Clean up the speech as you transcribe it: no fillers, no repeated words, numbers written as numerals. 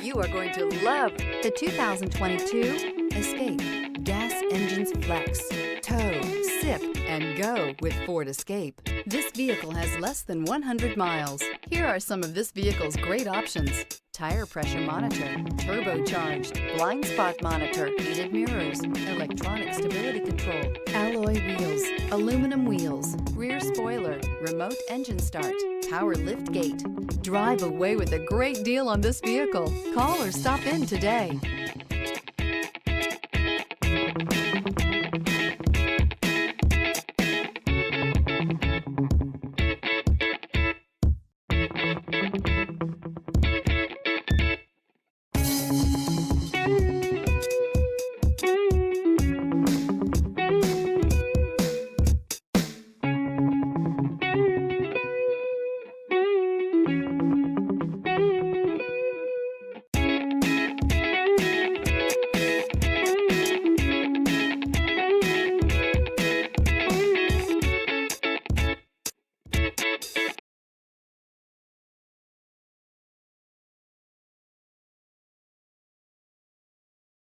You are going to love the 2022 Escape. Gas engines flex, tow, sip, and go with Ford Escape. This vehicle has less than 100 miles. Here are some of this vehicle's great options: tire pressure monitor, turbocharged, blind spot monitor, heated mirrors, electronic stability control, alloy wheels, aluminum wheels, rear spoiler, remote engine start, power lift gate. Drive away with a great deal on this vehicle. Call or stop in today.